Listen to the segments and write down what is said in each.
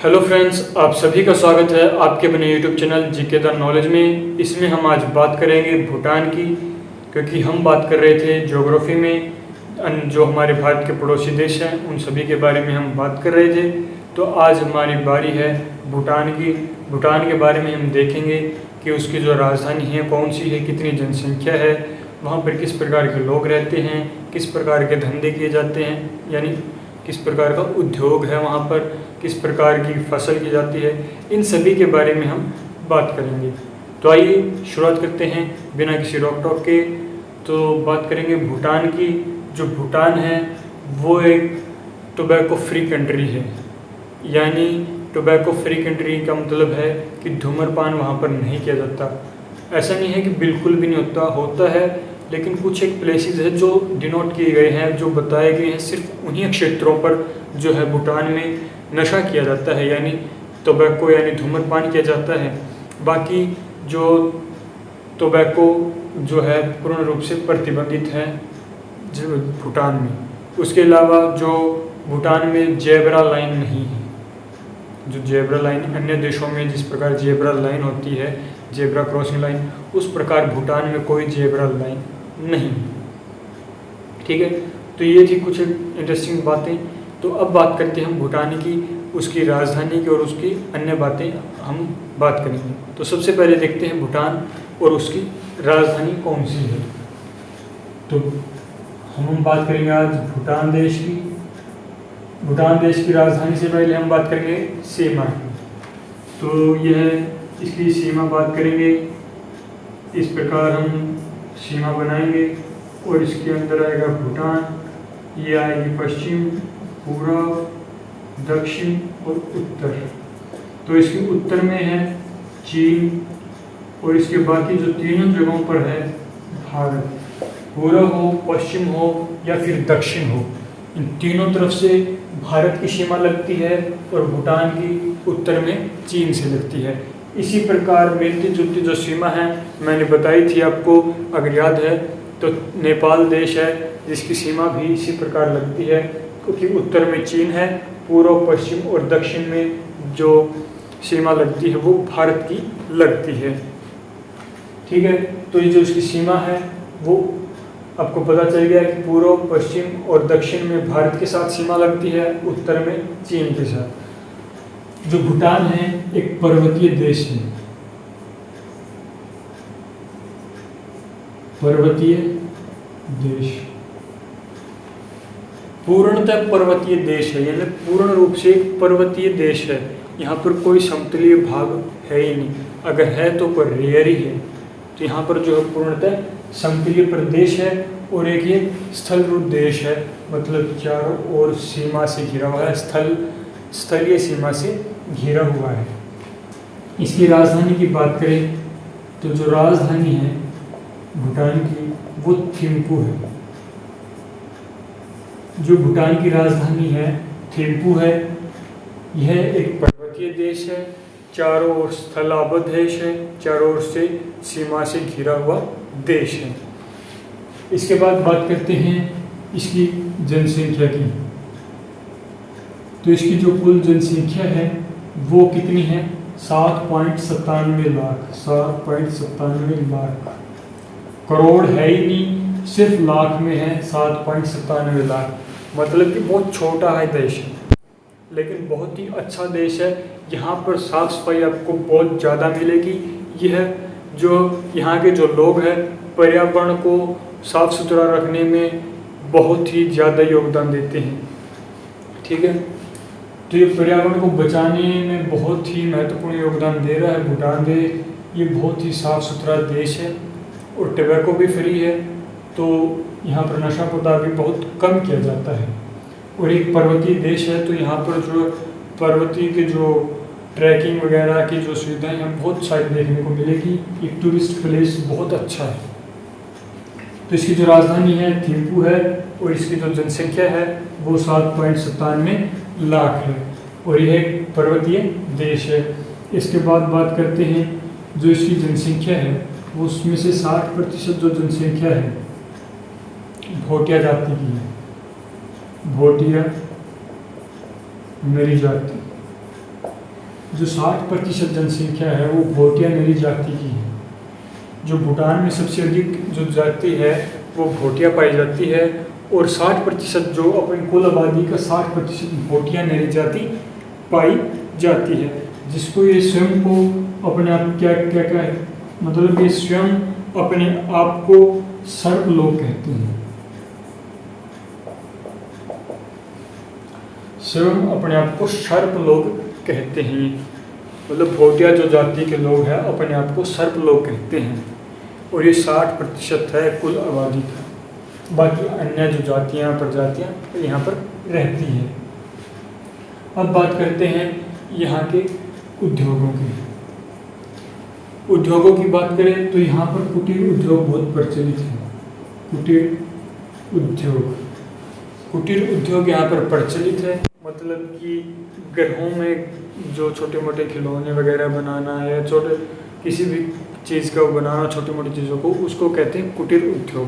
Hello friends, आप सभी का स्वागत है आपके अपने YouTube channel GK the knowledge में। इसमें हम आज बात करेंगे भूटान की, क्योंकि हम बात कर रहे थे ज्योग्राफी में जो हमारे भारत के पड़ोसी देश हैं उन सभी के बारे में हम बात कर रहे थे। तो आज हमारी बारी है भूटान की। भूटान के बारे में हम देखेंगे कि उसकी जो राजधानी है कौन सी है, कितनी जनसंख्या है, वहाँ पर किस प्रकार के लोग रहते हैं, किस प्रकार के धंधे किए जाते हैं, यानी किस प्रकार का उद्योग है वहाँ पर, किस प्रकार की फसल की जाती है, इन सभी के बारे में हम बात करेंगे। तो आइए शुरुआत करते हैं बिना किसी रोक टोक के। तो बात करेंगे भूटान की। जो भूटान है वो एक टोबैको फ्री कंट्री है, यानी टोबैको फ्री कंट्री का मतलब है कि धूम्रपान वहाँ पर नहीं किया जाता। ऐसा नहीं है कि बिल्कुल भी नहीं होता है, लेकिन कुछ एक प्लेसेस है जो डिनोट किए गए हैं, जो बताए गए हैं, सिर्फ उन्हीं क्षेत्रों पर जो है भूटान में नशा किया जाता है, यानी टोबैको यानी धूम्रपान किया जाता है। बाकी जो टोबैको जो है पूर्ण रूप से प्रतिबंधित है जो भूटान में। उसके अलावा जो भूटान में जेब्रा लाइन नहीं है, जो जेब्रा लाइन अन्य देशों में जिस प्रकार जेब्रा लाइन होती है, जेब्रा क्रॉसिंग लाइन, उस प्रकार भूटान में कोई जेब्रा लाइन नहीं। ठीक है, तो ये थी कुछ इंटरेस्टिंग बातें। तो अब बात करते हैं हम भूटान की, उसकी राजधानी की और उसकी अन्य बातें हम बात करेंगे। तो सबसे पहले देखते हैं भूटान और उसकी राजधानी कौन सी है। तो हम बात करेंगे आज भूटान देश की। भूटान देश की राजधानी से पहले हम बात करेंगे सीमा की। तो यह इसकी सीमा बात करेंगे, इस प्रकार हम सीमा बनाएंगे और इसके अंदर आएगा भूटान, ये आएगी पश्चिम, पूर्व, दक्षिण और उत्तर। तो इसके उत्तर में है चीन और इसके बाकी जो तीनों जगहों पर है भारत। पूर्व हो, पश्चिम हो या फिर दक्षिण हो, इन तीनों तरफ से भारत की सीमा लगती है और भूटान की उत्तर में चीन से लगती है। इसी प्रकार मिलती जुलती जो सीमा है मैंने बताई थी आपको, अगर याद है तो नेपाल देश है जिसकी सीमा भी इसी प्रकार लगती है, क्योंकि उत्तर में चीन है, पूर्व, पश्चिम और दक्षिण में जो सीमा लगती है वो भारत की लगती है। ठीक है, तो ये जो इसकी सीमा है वो आपको पता चल गया कि पूर्व, पश्चिम और दक्षिण में भारत के साथ सीमा लगती है, उत्तर में चीन के साथ। जो भूटान है एक पर्वतीय देश है, पर्वतीय देश, पूर्णतः पर्वतीय देश है, यानी पूर्ण रूप से एक पर्वतीय देश है। यहाँ पर कोई समतलीय भाग है ही नहीं, अगर है तो पर रेयर ही है। तो यहाँ पर जो है पूर्णतः समतलीय प्रदेश है और एक ये स्थल रूप देश है, मतलब चारों ओर सीमा से घिरा हुआ है, स्थलीय सीमा से घिरा हुआ है। इसकी राजधानी की बात करें तो जो राजधानी है भूटान की वो थिम्पू है। जो भूटान की राजधानी है थिम्पू है। यह एक पर्वतीय देश है, चारों ओर स्थलाबद्ध देश है, चारों ओर से सीमा से घिरा हुआ देश है। इसके बाद बात करते हैं इसकी जनसंख्या की। तो इसकी जो कुल जनसंख्या है वो कितनी है? 7.97 लाख। 7.97 लाख, करोड़ है ही नहीं, सिर्फ लाख में है 7.97 लाख। मतलब कि बहुत छोटा है देश, लेकिन बहुत ही अच्छा देश है। यहाँ पर साफ सफाई आपको बहुत ज़्यादा मिलेगी। यह जो यहाँ के जो लोग हैं पर्यावरण को साफ सुथरा रखने में बहुत ही ज़्यादा योगदान देते हैं। ठीक है, तो ये पर्यावरण को बचाने में बहुत ही महत्वपूर्ण योगदान दे रहा है भूटान देश। ये बहुत ही साफ सुथरा देश है और टोबैको भी फ्री है, तो यहाँ पर नशा पदार्थ भी बहुत कम किया जाता है। और एक पर्वतीय देश है, तो यहाँ पर जो पर्वतीय के जो ट्रैकिंग वगैरह की जो सुविधाएं हैं बहुत सारी देखने को मिलेगी। एक टूरिस्ट प्लेस बहुत अच्छा है। तो इसकी जो राजधानी है थिम्पू है और इसकी जो जनसंख्या है वो 7.97 लाख है और यह एक पर्वतीय देश है। इसके बाद बात करते हैं जो इसकी जनसंख्या है वो उसमें से 60% जो जनसंख्या है भोटिया जाति की है। भोटिया मेरी जाति, जो 60% जनसंख्या है वो भोटिया मेरी जाति की है। जो भूटान में सबसे अधिक जो जाति है वो भोटिया पाई जाती है, और 60% जो अपनी कुल आबादी का 60% भोटिया मेरी जाति पाई जाती है, जिसको ये स्वयं को अपने आप क्या क्या क्या है, मतलब ये स्वयं अपने आप को सर्प लोग कहते हैं। स्वयं अपने आप को सर्प लोग कहते हैं, मतलब भोटिया जो जाति के लोग हैं अपने आप को सर्प लोग कहते हैं, और ये 60% है कुल आबादी का। बाकी अन्य जो जातियाँ प्रजातियाँ यहाँ पर रहती हैं। अब बात करते हैं यहाँ के उद्योगों की। उद्योगों की बात करें तो यहाँ पर कुटीर उद्योग बहुत प्रचलित है। कुटीर उद्योग यहाँ पर प्रचलित है, मतलब कि घरों में जो छोटे मोटे खिलौने वगैरह बनाना या छोटे किसी भी चीज़ का बनाना, छोटी मोटी चीज़ों को, उसको कहते हैं कुटीर उद्योग।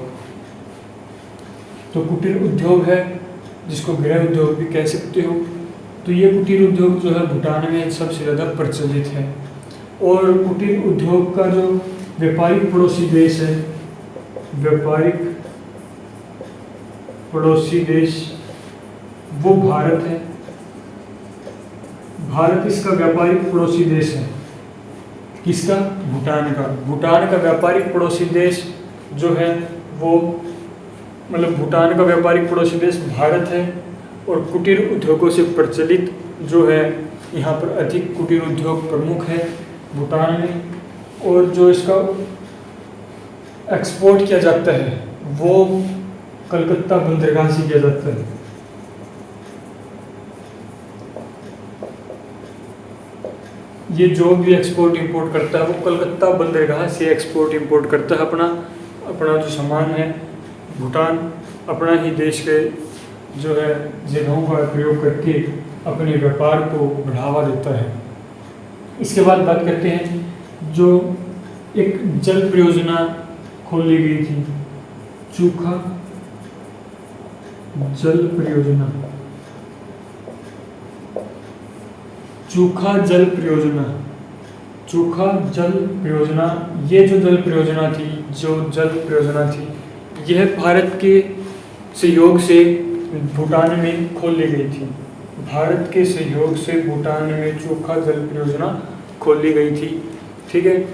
तो कुटीर उद्योग है, जिसको गृह उद्योग भी कह सकते हो। तो ये कुटीर उद्योग जो है भूटान में सबसे ज़्यादा प्रचलित है। और कुटीर उद्योग का जो व्यापारिक पड़ोसी देश है, व्यापारिक पड़ोसी देश वो भारत है। भारत इसका व्यापारिक पड़ोसी देश है। किसका? भूटान का। भूटान का व्यापारिक पड़ोसी देश जो है वो, मतलब भूटान का व्यापारिक पड़ोसी देश भारत है। और कुटीर उद्योगों से प्रचलित जो है, यहाँ पर अधिक कुटीर उद्योग प्रमुख है भूटान में। और जो इसका एक्सपोर्ट किया जाता है वो कलकत्ता बंदरगाह से किया जाता है। ये जो भी एक्सपोर्ट इंपोर्ट करता है वो कलकत्ता बंदरगाह से एक्सपोर्ट इंपोर्ट करता है अपना जो सामान है। भूटान अपना ही देश के जो है जगहों का प्रयोग करके अपने व्यापार को बढ़ावा देता है। इसके बाद बात करते हैं जो एक जल परियोजना खोली गई थी, चूखा जल परियोजना। चूखा जल परियोजना, चूखा जल परियोजना, ये जो जल परियोजना थी, यह भारत के सहयोग से भूटान में खोली गई थी। भारत के सहयोग से भूटान में चूखा जल परियोजना खोली गई थी, ठीक है।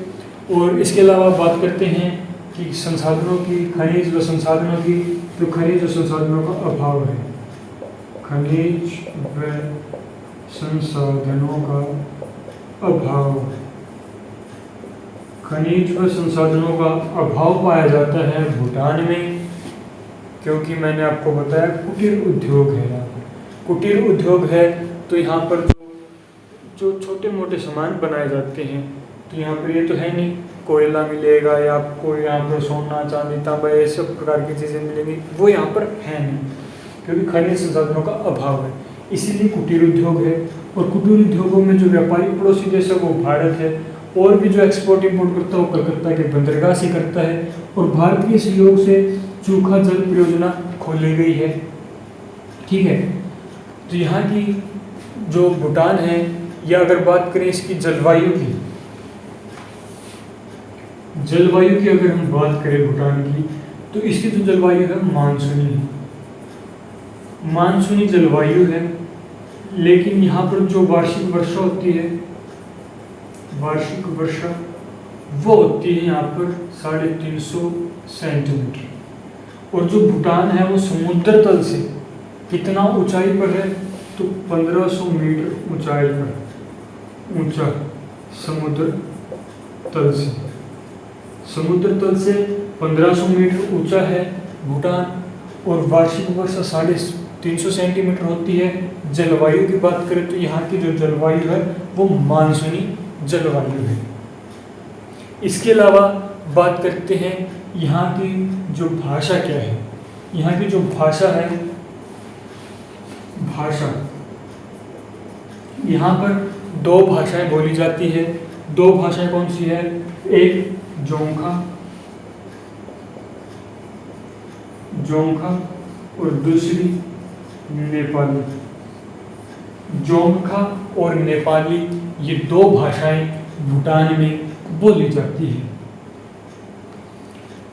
और इसके अलावा बात करते हैं कि संसाधनों की, खनिज व संसाधनों की, तो खनिज व संसाधनों का अभाव है। खनिज व संसाधनों का अभाव, खनिज व संसाधनों का अभाव पाया जाता है भूटान में, क्योंकि मैंने आपको बताया कुटीर उद्योग है। यहाँ पर कुटीर उद्योग है तो यहाँ पर जो छोटे मोटे सामान बनाए जाते हैं, तो यहाँ पर ये तो है नहीं कोयला मिलेगा या आपको यहाँ पर सोना चांदी तांबा ये सब प्रकार की चीज़ें मिलेंगी, वो यहाँ पर है नहीं, क्योंकि खनिज संसाधनों का अभाव है। इसीलिए कुटीर उद्योग है। और कुटीर उद्योगों में जो व्यापारिक पड़ोसी देश है वो भारत है। और भी जो एक्सपोर्ट इंपोर्ट करता है वो कलकत्ता के बंदरगाह से करता है। और भारत के सहयोग से चूखा जल परियोजना खोली गई है, ठीक है। तो यहाँ की जो भूटान है, या अगर बात करें इसकी जलवायु की, अगर हम बात करें भूटान की, तो इसकी जो जलवायु है मानसूनी जलवायु है। लेकिन यहाँ पर जो वार्षिक वर्षा होती है, वार्षिक वर्षा वो होती है यहाँ पर 350 सेंटीमीटर। और जो भूटान है वो समुद्र तल से कितना ऊंचाई पर है, तो 1500 मीटर ऊंचाई पर ऊंचा समुद्र तल से 1500 मीटर ऊंचा है भूटान। और वार्षिक वर्षा 350 सेंटीमीटर होती है। जलवायु की बात करें तो यहाँ की जो जलवायु है वो मानसूनी जलवायु है। इसके अलावा बात करते हैं यहाँ की जो भाषा क्या है। यहाँ की जो भाषा है, यहाँ पर 2 भाषाएं बोली जाती है। 2 भाषाएं कौन सी है? एक जोंखा और दूसरी नेपाली। जोंखा और नेपाली ये दो भाषाएं भूटान में बोली जाती हैं।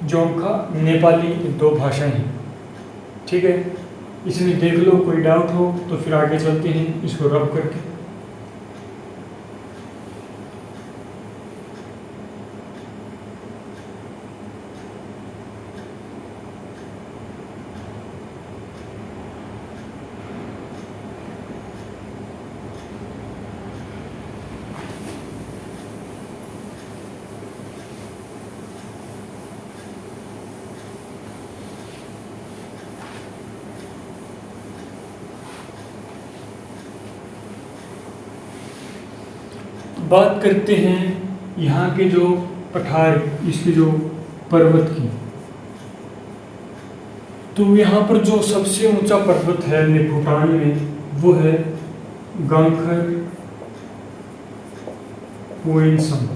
जोंगखा, नेपाली, दो भाषाएं हैं। ठीक है, इसमें देख लो, कोई डाउट हो तो फिर आगे चलते हैं इसको रब करके। बात करते हैं यहाँ के जो पठार, इसके जो पर्वत की, तो यहाँ पर जो सबसे ऊंचा पर्वत है भूटान में वो है गांगखर पुएंसम।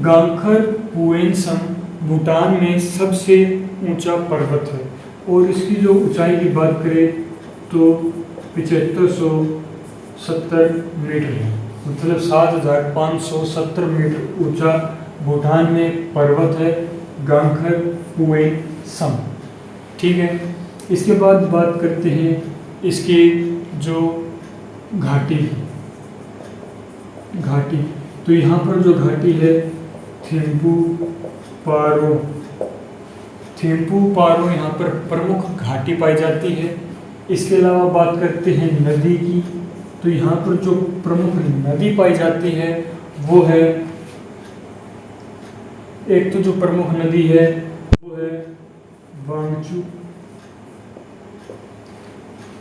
गांगखर पुएंसम भूटान में सबसे ऊंचा पर्वत है और इसकी जो ऊंचाई की बात करें तो 7570 मीटर है, मतलब 7570 मीटर ऊंचा भूटान में पर्वत है गांगखर पुएंसम। ठीक है, इसके बाद बात करते हैं इसकी जो घाटी, तो यहाँ पर जो घाटी है थिम्पू पारो यहाँ पर प्रमुख घाटी पाई जाती है। इसके अलावा बात करते हैं नदी की, तो यहाँ पर जो प्रमुख नदी पाई जाती है वो है, एक तो जो प्रमुख नदी है वो है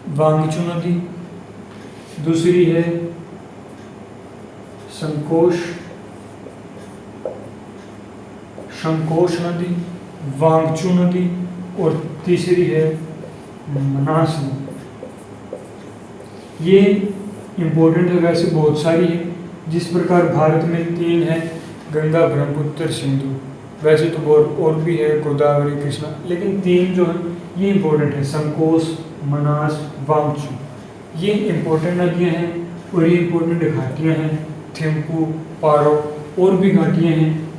वांगचू नदी, दूसरी है संकोश नदी, वांगचू नदी, और तीसरी है मनास नदी। ये इम्पोर्टेंट है, वैसे बहुत सारी है। जिस प्रकार भारत में 3 है, गंगा, ब्रह्मपुत्र, सिंधु, वैसे तो बहुत और भी है, गोदावरी, कृष्णा, लेकिन 3 जो है ये इम्पोर्टेंट है, संकोश, मनास, वांगचू। ये इम्पोर्टेंट नदियाँ हैं और ये इम्पोर्टेंट घाटियाँ हैं, थिम्पू, पारो, और भी घाटियाँ हैं।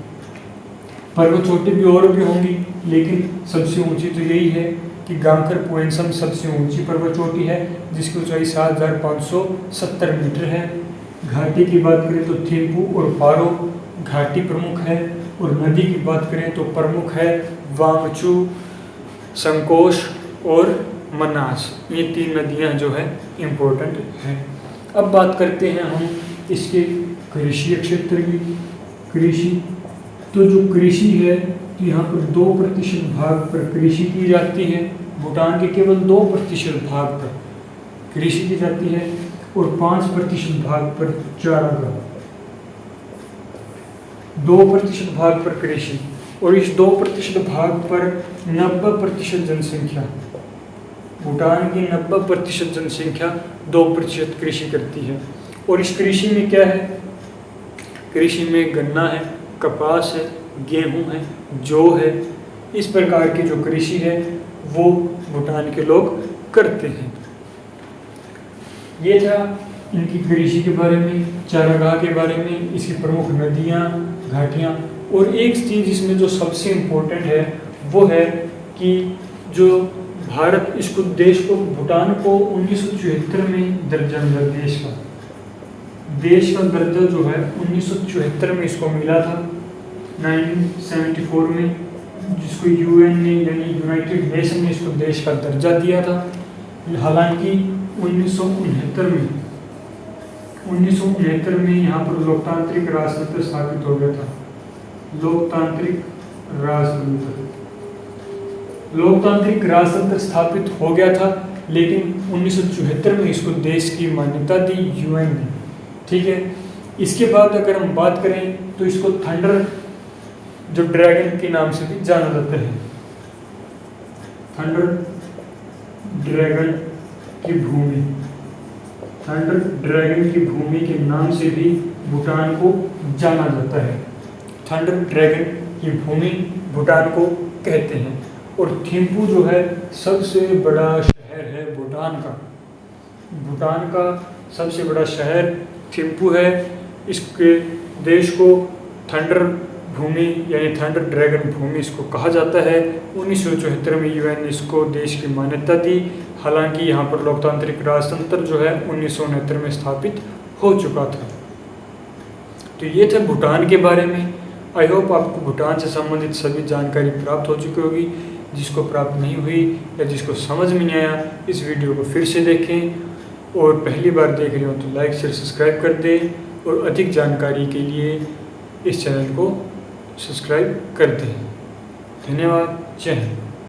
पर्वत चोटी भी और भी होंगी, लेकिन सबसे ऊंची तो यही है कि गांगखर पुएंसम सबसे ऊंची पर्वत चोटी है जिसकी ऊंचाई 7570 मीटर है। घाटी की बात करें तो थिम्पू और पारो घाटी प्रमुख है, और नदी की बात करें तो प्रमुख है वांगचू, संकोश और मनास। ये 3 नदियां जो है इम्पोर्टेंट है। अब बात करते हैं हम इसके कृषि क्षेत्र की। कृषि, तो जो कृषि है तो यहाँ पर 2% भाग पर कृषि की जाती है। भूटान के केवल 2% भाग पर कृषि की जाती है और 5% भाग पर चारागाह। 2% भाग पर कृषि, और इस 2% भाग पर 90% जनसंख्या, भूटान की 90% जनसंख्या 2% कृषि करती है। और इस कृषि में क्या है? कृषि में गन्ना है, कपास है, गेहूं है, जौ है। इस प्रकार की जो कृषि है वो भूटान के लोग करते हैं। ये था इनकी कृषि के बारे में, चारागाह के बारे में, इसकी प्रमुख नदियाँ, घाटियाँ। और एक चीज़ इसमें जो सबसे इम्पोर्टेंट है वो है कि जो भारत इसको देश को, भूटान को 1974 में दर्जा मिला, देश का दर्जा जो है 1974 में इसको मिला था, 1974 में, जिसको यूएन ने यानी यूनाइटेड नेशन ने इसको देश का दर्जा दिया था। हालांकि 1969 में यहाँ पर लोकतांत्रिक राजतंत्र स्थापित हो गया था। लोकतांत्रिक राजतंत्र स्थापित हो गया था, लेकिन 1974 में इसको देश की मान्यता दी यूएन ने। ठीक है, इसके बाद अगर हम बात करें तो इसको थंडर जो ड्रैगन के नाम से भी जाना जाता है। थंडर ड्रैगन की भूमि के नाम से भी भूटान को जाना जाता है। थंडर ड्रैगन की भूमि भूटान को कहते हैं। और थिम्पू जो है सबसे बड़ा शहर है भूटान का। सबसे बड़ा शहर थिम्पू है, इसके देश को थंडर भूमि यानी थंडर ड्रैगन भूमि इसको कहा जाता है। 1974 में यूएन ने इसको देश की मान्यता दी। हालांकि यहाँ पर लोकतांत्रिक राजतंत्र जो है 1969 में स्थापित हो चुका था। तो ये थे भूटान के बारे में। आई होप आपको भूटान से संबंधित सभी जानकारी प्राप्त हो चुकी होगी। जिसको प्राप्त नहीं हुई या जिसको समझ में नहीं आया, इस वीडियो को फिर से देखें और पहली बार देख रहे हो तो लाइक शेयर सब्सक्राइब कर दें और अधिक जानकारी के लिए इस चैनल को सब्सक्राइब कर दें। धन्यवाद। जय हिंद।